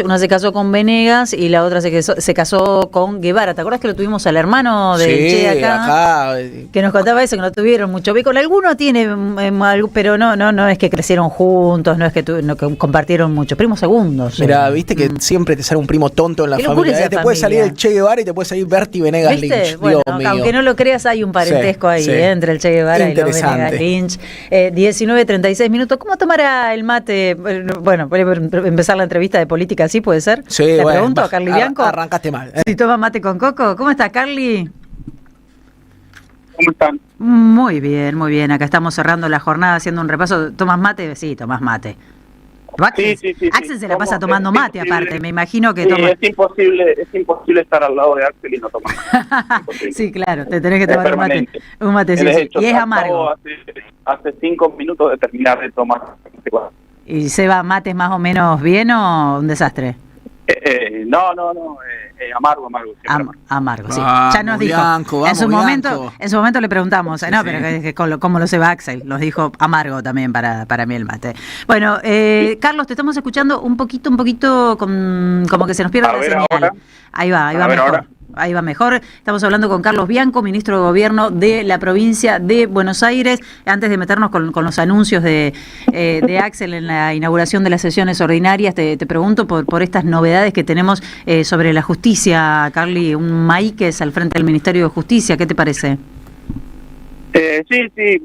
Una se casó con Venegas y la otra se casó con Guevara. ¿Te acuerdas que lo tuvimos al hermano del Che acá? Que nos contaba eso, que no tuvieron mucho. Con alguno tiene algo, pero no es que crecieron juntos, no es que compartieron mucho. Primos segundos. Mira, viste que siempre te sale un primo tonto en la familia. Te puede salir el Che Guevara y te puede salir Berti Venegas Lynch. Bueno, aunque no lo creas, hay un parentesco ahí entre el Che Guevara y los Venegas Lynch. 19:36 minutos. ¿Cómo tomará el mate? Bueno, voy a empezar la entrevista de política. ¿Sí puede ser? Sí, Le pregunto a Carly Bianco. Arrancaste mal. Si toma mate con coco. ¿Cómo está, Carly? ¿Cómo están? Muy bien, muy bien. Acá estamos cerrando la jornada haciendo un repaso. ¿Tomas mate? Sí, tomás mate. Sí. Axel se la pasa tomando mate, aparte. Me imagino que toma... Es imposible estar al lado de Axel y no tomar mate. Sí, claro, te tenés que tomar un matecito. Y es amargo. Hace 5 minutos de terminar de tomar. ¿Y Seba, mates más o menos bien o un desastre? No, amargo. Amargo, sí. Ya nos dijo. Bianco, en su momento le preguntamos, no, pero que como lo Seba Axel, nos dijo amargo también para mí el mate. Bueno, Carlos, te estamos escuchando un poquito como que se nos pierde la señal. Ahora. Ahí va mejor. Ahora. Ahí va mejor. Estamos hablando con Carlos Bianco, ministro de Gobierno de la provincia de Buenos Aires. Antes de meternos con los anuncios de Axel en la inauguración de las sesiones ordinarias, te pregunto por estas novedades que tenemos sobre la justicia, Carly. Un Maíquez al frente del Ministerio de Justicia, ¿qué te parece? Sí,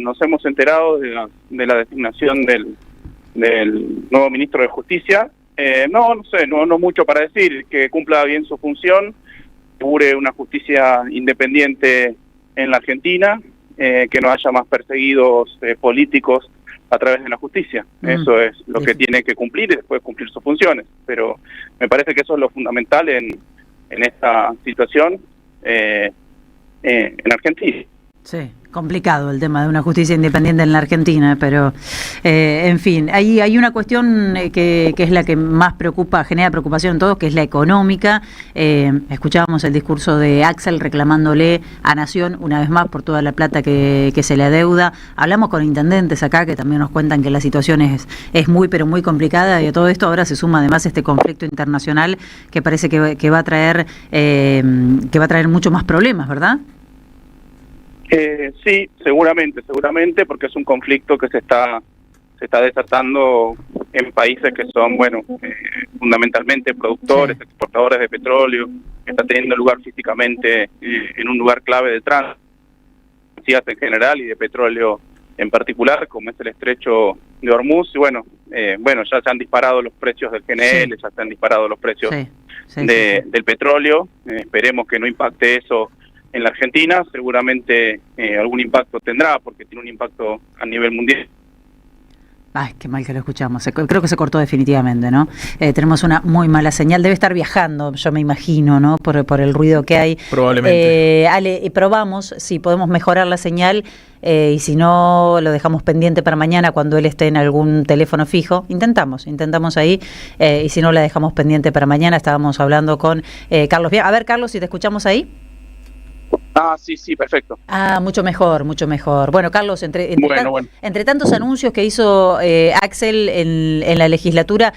nos hemos enterado de la designación del nuevo ministro de Justicia. No mucho para decir, que cumpla bien su función, asegure una justicia independiente en la Argentina, que no haya más perseguidos políticos a través de la justicia. Eso es lo que tiene que cumplir y después cumplir sus funciones. Pero me parece que eso es lo fundamental en esta situación en Argentina. Sí, complicado el tema de una justicia independiente en la Argentina, pero en fin, hay una cuestión que es la que más genera preocupación en todos, que es la económica. Escuchábamos el discurso de Axel reclamándole a Nación una vez más por toda la plata que se le adeuda. Hablamos con intendentes acá que también nos cuentan que la situación es muy, pero muy complicada, y a todo esto ahora se suma además este conflicto internacional que parece que va a traer mucho más problemas, ¿verdad? Sí, seguramente, porque es un conflicto que se está desatando en países que son, fundamentalmente productores, exportadores de petróleo, que está teniendo lugar físicamente en un lugar clave de tránsito, en general y de petróleo en particular, como es el estrecho de Hormuz. Y ya se han disparado los precios del GNL, ya se han disparado los precios del petróleo. Esperemos que no impacte eso en la Argentina. Seguramente algún impacto tendrá, porque tiene un impacto a nivel mundial. Ay, qué mal que lo escuchamos. Creo que se cortó definitivamente, ¿no? Tenemos una muy mala señal. Debe estar viajando, yo me imagino, ¿no? Por el ruido que hay. Probablemente. Ale, probamos si podemos mejorar la señal, y si no, lo dejamos pendiente para mañana cuando él esté en algún teléfono fijo. Intentamos ahí, y si no, la dejamos pendiente para mañana. Estábamos hablando con Carlos. A ver, Carlos, si te escuchamos ahí. Sí, perfecto. Mucho mejor. Bueno, Carlos, entre tantos anuncios que hizo Axel en la legislatura,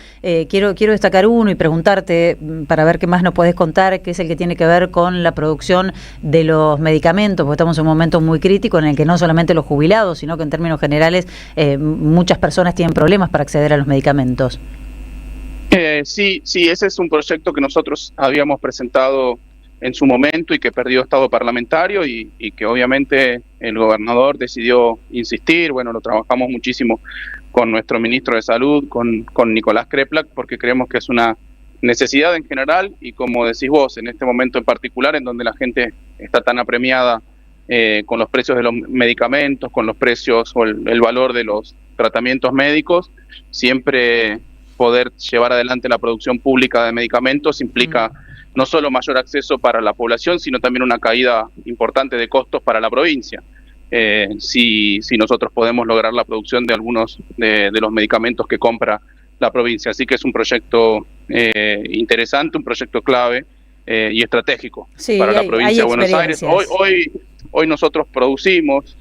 quiero destacar uno y preguntarte para ver qué más nos podés contar, que es el que tiene que ver con la producción de los medicamentos, porque estamos en un momento muy crítico en el que no solamente los jubilados, sino que en términos generales muchas personas tienen problemas para acceder a los medicamentos. Sí, ese es un proyecto que nosotros habíamos presentado en su momento y que perdió estado parlamentario y que obviamente el gobernador decidió insistir. Lo trabajamos muchísimo con nuestro ministro de Salud, con Nicolás Kreplak, porque creemos que es una necesidad en general y, como decís vos, en este momento en particular, en donde la gente está tan apremiada con los precios de los medicamentos, con los precios o el valor de los tratamientos médicos, siempre poder llevar adelante la producción pública de medicamentos implica no solo mayor acceso para la población, sino también una caída importante de costos para la provincia. Si nosotros podemos lograr la producción de algunos de los medicamentos que compra la provincia. Así que es un proyecto interesante, un proyecto clave y estratégico para la provincia de Buenos Aires. Hoy nosotros producimos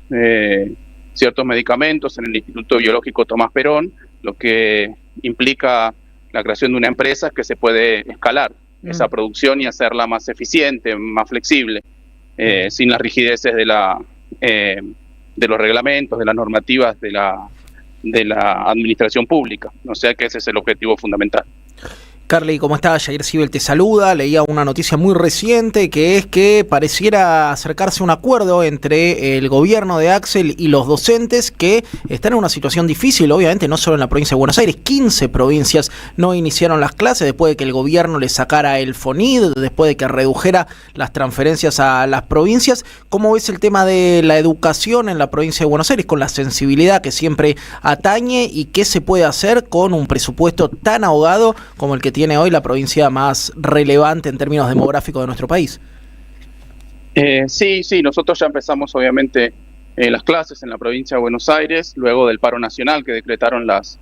ciertos medicamentos en el Instituto Biológico Tomás Perón, lo que implica la creación de una empresa, es que se puede escalar esa producción y hacerla más eficiente, más flexible, sin las rigideces de los reglamentos, de las normativas de la administración pública. O sea que ese es el objetivo fundamental. Carly, ¿cómo estás? Yair Cibel te saluda. Leía una noticia muy reciente que es que pareciera acercarse un acuerdo entre el gobierno de Axel y los docentes que están en una situación difícil, obviamente, no solo en la provincia de Buenos Aires. 15 provincias no iniciaron las clases después de que el gobierno le sacara el FONID, después de que redujera las transferencias a las provincias. ¿Cómo ves el tema de la educación en la provincia de Buenos Aires con la sensibilidad que siempre atañe y qué se puede hacer con un presupuesto tan ahogado como el que tiene hoy la provincia más relevante en términos demográficos de nuestro país? Sí, nosotros ya empezamos obviamente las clases en la provincia de Buenos Aires, luego del paro nacional que decretaron las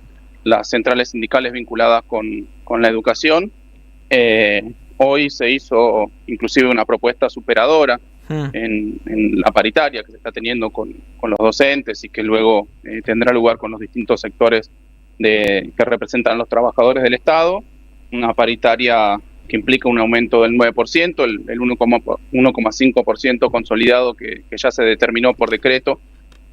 centrales sindicales vinculadas con la educación. Hoy se hizo inclusive una propuesta superadora en la paritaria que se está teniendo con los docentes y que luego tendrá lugar con los distintos sectores que representan a los trabajadores del Estado. Una paritaria que implica un aumento del 9%, el 1,5% consolidado que ya se determinó por decreto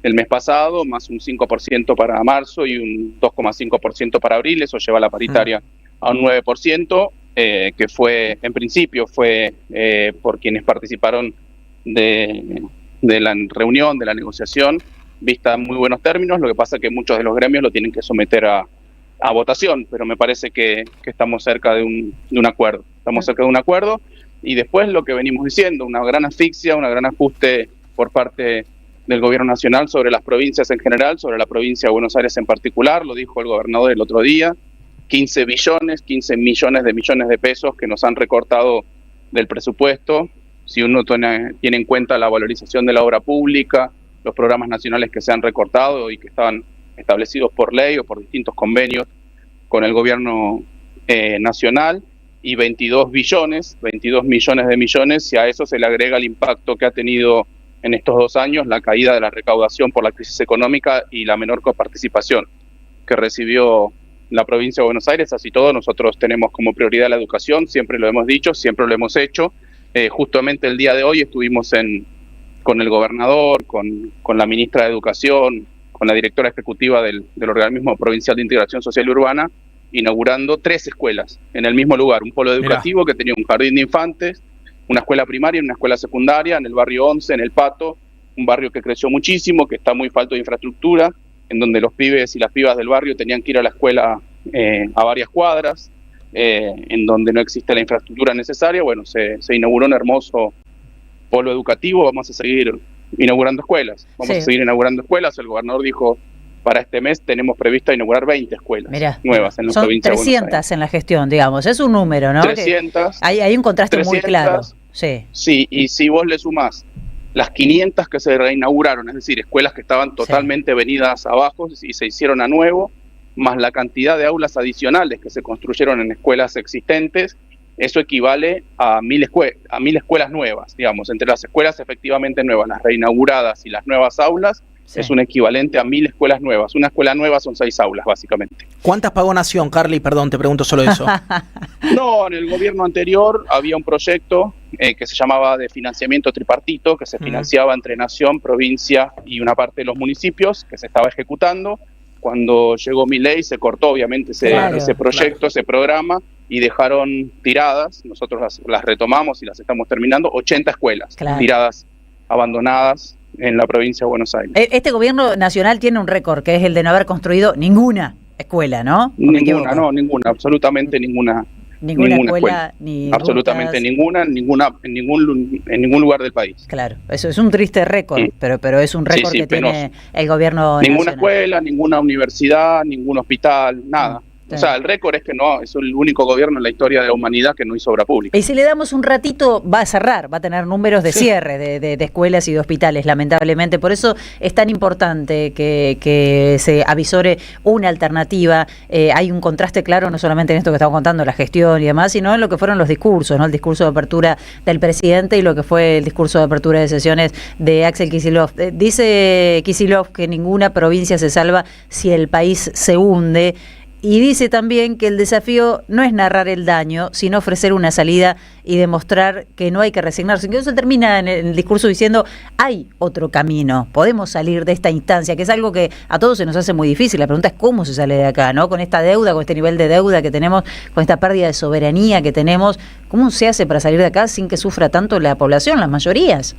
el mes pasado, más un 5% para marzo y un 2,5% para abril. Eso lleva la paritaria a un 9%, que fue, en principio, fue por quienes participaron de la reunión, de la negociación, vista en muy buenos términos. Lo que pasa es que muchos de los gremios lo tienen que someter a votación, pero me parece que estamos cerca de un acuerdo. Estamos cerca de un acuerdo y después lo que venimos diciendo, una gran asfixia, un gran ajuste por parte del gobierno nacional sobre las provincias en general, sobre la provincia de Buenos Aires en particular, lo dijo el gobernador el otro día, 15 millones de pesos que nos han recortado del presupuesto. Si uno tiene en cuenta la valorización de la obra pública, los programas nacionales que se han recortado y que estaban establecidos por ley o por distintos convenios con el gobierno nacional, y 22 millones de millones, si a eso se le agrega el impacto que ha tenido en estos 2 años la caída de la recaudación por la crisis económica y la menor coparticipación que recibió la provincia de Buenos Aires. Así todo, nosotros tenemos como prioridad la educación, siempre lo hemos dicho, siempre lo hemos hecho. Justamente el día de hoy estuvimos con el gobernador, con la ministra de Educación, con la directora ejecutiva del Organismo Provincial de Integración Social y Urbana, inaugurando 3 escuelas en el mismo lugar. Un polo educativo que tenía un jardín de infantes, una escuela primaria y una escuela secundaria en el barrio 11, en El Pato, un barrio que creció muchísimo, que está muy falto de infraestructura, en donde los pibes y las pibas del barrio tenían que ir a la escuela a varias cuadras, en donde no existe la infraestructura necesaria. Bueno, se inauguró un hermoso polo educativo. Vamos a seguir inaugurando escuelas. A seguir inaugurando escuelas. El gobernador dijo, para este mes tenemos previsto inaugurar 20 escuelas nuevas en la provincia de Buenos Aires. Son 300 en la gestión, digamos. Es un número, ¿no? 300. Hay un contraste 300, muy claro. Sí, y si vos le sumás las 500 que se reinauguraron, es decir, escuelas que estaban totalmente venidas abajo y se hicieron a nuevo, más la cantidad de aulas adicionales que se construyeron en escuelas existentes, eso equivale a 1000 escuelas nuevas, digamos, entre las escuelas efectivamente nuevas, las reinauguradas y las nuevas aulas, es un equivalente a 1000 escuelas nuevas. Una escuela nueva son 6 aulas, básicamente. ¿Cuántas pagó Nación, Carly? Perdón, te pregunto solo eso. No, en el gobierno anterior había un proyecto que se llamaba de financiamiento tripartito, que se financiaba entre Nación, provincia y una parte de los municipios, que se estaba ejecutando. Cuando llegó Milei se cortó obviamente ese proyecto, ese programa, y dejaron tiradas. Nosotros las retomamos y las estamos terminando. 80 escuelas tiradas, abandonadas en la provincia de Buenos Aires. Este gobierno nacional tiene un récord, que es el de no haber construido ninguna escuela, ¿no? Ninguna, absolutamente ninguna. Ninguna escuela, ni absolutamente rutas. en ningún lugar del país. Claro, eso es un triste récord, pero es un récord que tiene el gobierno nacional. Ninguna escuela, ninguna universidad, ningún hospital, nada. O sea, el récord es que no, es el único gobierno en la historia de la humanidad que no hizo obra pública. Y si le damos un ratito, va a cerrar, va a tener números de cierre de escuelas y de hospitales, lamentablemente. Por eso es tan importante que se avisore una alternativa. Hay un contraste claro, no solamente en esto que estamos contando, la gestión y demás, sino en lo que fueron los discursos, ¿no? El discurso de apertura del presidente y lo que fue el discurso de apertura de sesiones de Axel Kicillof. Dice Kicillof que ninguna provincia se salva si el país se hunde. Y dice también que el desafío no es narrar el daño, sino ofrecer una salida y demostrar que no hay que resignarse. Entonces termina en el discurso diciendo, hay otro camino, podemos salir de esta instancia, que es algo que a todos se nos hace muy difícil. La pregunta es cómo se sale de acá, ¿no? Con esta deuda, con este nivel de deuda que tenemos, con esta pérdida de soberanía que tenemos, ¿cómo se hace para salir de acá sin que sufra tanto la población, las mayorías?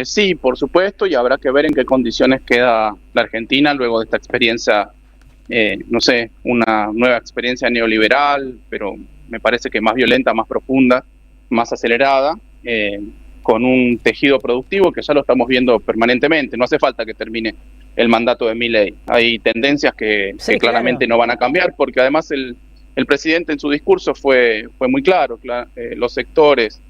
Sí, por supuesto, y habrá que ver en qué condiciones queda la Argentina luego de esta experiencia, no sé, una nueva experiencia neoliberal, pero me parece que más violenta, más profunda, más acelerada, con un tejido productivo que ya lo estamos viendo permanentemente. No hace falta que termine el mandato de Milei. Hay tendencias que claramente no van a cambiar, porque además el presidente en su discurso fue muy claro. Los sectores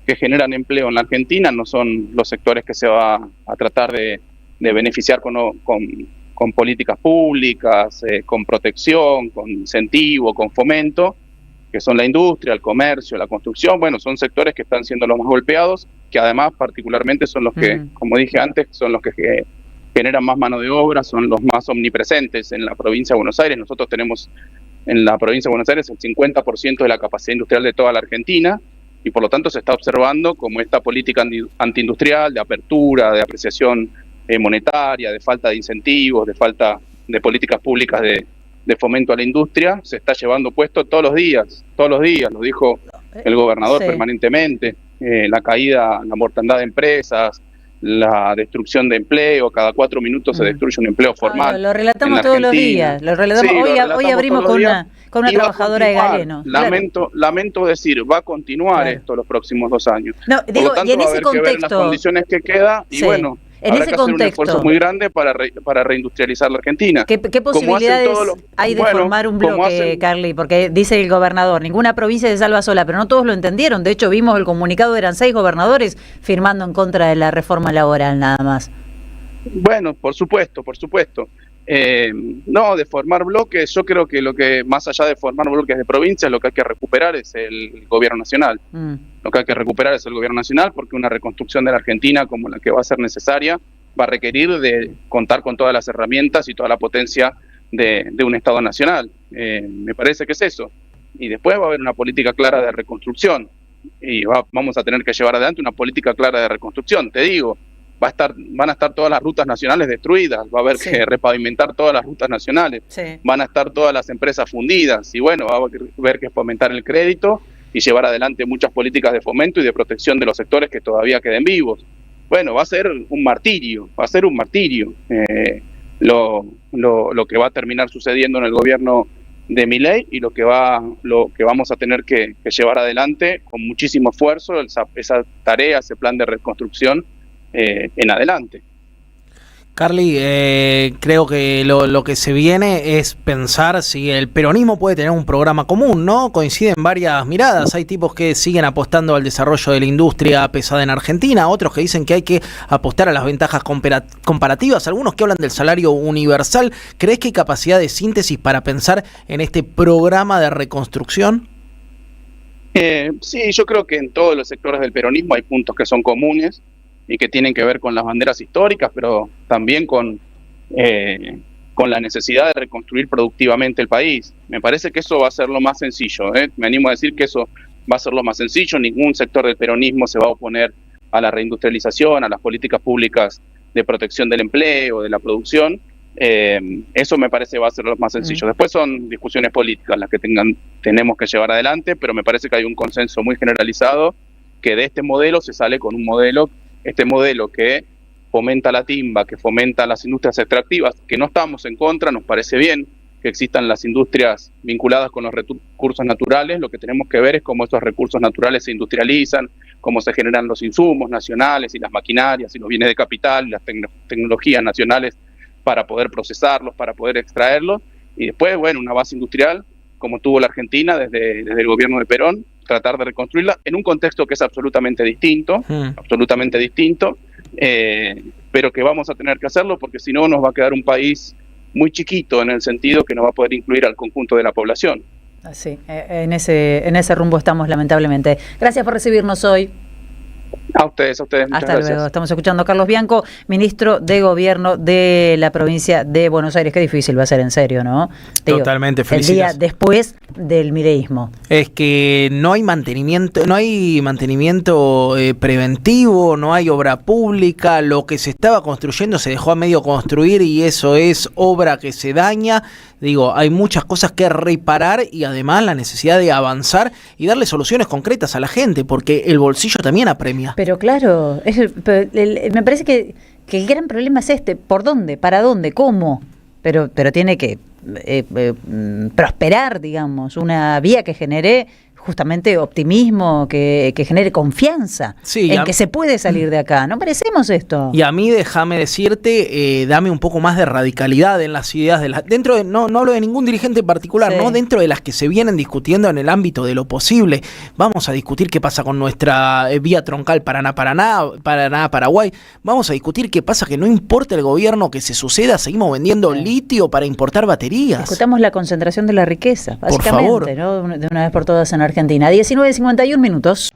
que generan empleo en la Argentina no son los sectores que se va a tratar de beneficiar con políticas públicas, con protección, con incentivo, con fomento, que son la industria, el comercio, la construcción. Bueno, son sectores que están siendo los más golpeados, que además particularmente son los que, como dije antes, son los que generan más mano de obra, son los más omnipresentes en la provincia de Buenos Aires. Nosotros tenemos en la provincia de Buenos Aires el 50% de la capacidad industrial de toda la Argentina, y por lo tanto se está observando como esta política antiindustrial, de apertura, de apreciación monetaria, de falta de incentivos, de falta de políticas públicas de fomento a la industria, se está llevando puesto todos los días, lo dijo el gobernador permanentemente, la caída, la mortandad de empresas, la destrucción de empleo, cada 4 minutos se destruye un empleo formal. Lo relatamos todos los días, hoy abrimos con una trabajadora de Galeno. Lamento decir, va a continuar esto los próximos 2 años. No, digo, por lo tanto, y en ese contexto, que ver las condiciones que queda, y bueno, en habrá ese que hacer contexto, un esfuerzo muy grande para reindustrializar la Argentina. ¿Qué posibilidades hay de formar un bloque, Carly? Porque dice el gobernador, ninguna provincia se salva sola, pero no todos lo entendieron. De hecho, vimos el comunicado, eran 6 gobernadores firmando en contra de la reforma laboral, nada más. Bueno, por supuesto. No, de formar bloques, yo creo que lo que, más allá de formar bloques de provincias, lo que hay que recuperar es el gobierno nacional. Lo que hay que recuperar es el gobierno nacional, porque una reconstrucción de la Argentina como la que va a ser necesaria va a requerir de contar con todas las herramientas y toda la potencia de un Estado nacional. Me parece que es eso. Y después va a haber una política clara de reconstrucción. Y vamos a tener que llevar adelante una política clara de reconstrucción. Te digo, van a estar todas las rutas nacionales destruidas, va a haber que repavimentar todas las rutas nacionales, van a estar todas las empresas fundidas, y bueno, va a haber que fomentar el crédito y llevar adelante muchas políticas de fomento y de protección de los sectores que todavía queden vivos. Bueno, va a ser un martirio, lo que va a terminar sucediendo en el gobierno de Milei, y lo que vamos a tener que llevar adelante con muchísimo esfuerzo, esa tarea, ese plan de reconstrucción en adelante. Carly, creo que lo que se viene es pensar si el peronismo puede tener un programa común, ¿no? Coinciden varias miradas. Hay tipos que siguen apostando al desarrollo de la industria pesada en Argentina, otros que dicen que hay que apostar a las ventajas comparativas, algunos que hablan del salario universal. ¿Crees que hay capacidad de síntesis para pensar en este programa de reconstrucción? Sí, yo creo que en todos los sectores del peronismo hay puntos que son comunes y que tienen que ver con las banderas históricas, pero también con la necesidad de reconstruir productivamente el país. Me parece que eso va a ser lo más sencillo, me animo a decir que eso va a ser lo más sencillo. Ningún sector del peronismo se va a oponer a la reindustrialización, a las políticas públicas de protección del empleo, de la producción. Eso me parece va a ser lo más sencillo. Después son discusiones políticas las que tenemos que llevar adelante, pero me parece que hay un consenso muy generalizado que de este modelo se sale con un modelo que fomenta la timba, que fomenta las industrias extractivas, que no estamos en contra, nos parece bien que existan las industrias vinculadas con los recursos naturales. Lo que tenemos que ver es cómo estos recursos naturales se industrializan, cómo se generan los insumos nacionales y las maquinarias y los bienes de capital y las tecnologías nacionales para poder procesarlos, para poder extraerlos, y después, bueno, una base industrial como tuvo la Argentina desde el gobierno de Perón, tratar de reconstruirla en un contexto que es absolutamente distinto, pero que vamos a tener que hacerlo porque si no nos va a quedar un país muy chiquito en el sentido que no va a poder incluir al conjunto de la población. Sí, en ese rumbo estamos lamentablemente. Gracias por recibirnos hoy. A ustedes, muchas Hasta gracias. luego. Estamos escuchando a Carlos Bianco, ministro de Gobierno de la provincia de Buenos Aires. Qué difícil va a ser, en serio, ¿no? Totalmente, el felicidades. día después del mireísmo. Es que no hay mantenimiento, preventivo, no hay obra pública, lo que se estaba construyendo se dejó a medio construir y eso es obra que se daña. Digo, hay muchas cosas que reparar y además la necesidad de avanzar y darle soluciones concretas a la gente, porque el bolsillo también apremia. Pero claro, me parece que el gran problema es ¿por dónde? ¿Para dónde? ¿Cómo? Pero tiene que prosperar, digamos, una vía que genere justamente optimismo, que genere confianza en que se puede salir de acá. ¿No merecemos esto? Y a mí, déjame decirte, dame un poco más de radicalidad en las ideas dentro de, no hablo de ningún dirigente en particular, no dentro de las que se vienen discutiendo en el ámbito de lo posible. Vamos a discutir qué pasa con nuestra vía troncal Paraná-Paraguay. Vamos a discutir qué pasa, que no importa el gobierno que se suceda, seguimos vendiendo litio para importar baterías. Discutamos la concentración de la riqueza, básicamente, por favor. ¿no? De una vez por todas en Argentina. 19:51 minutos.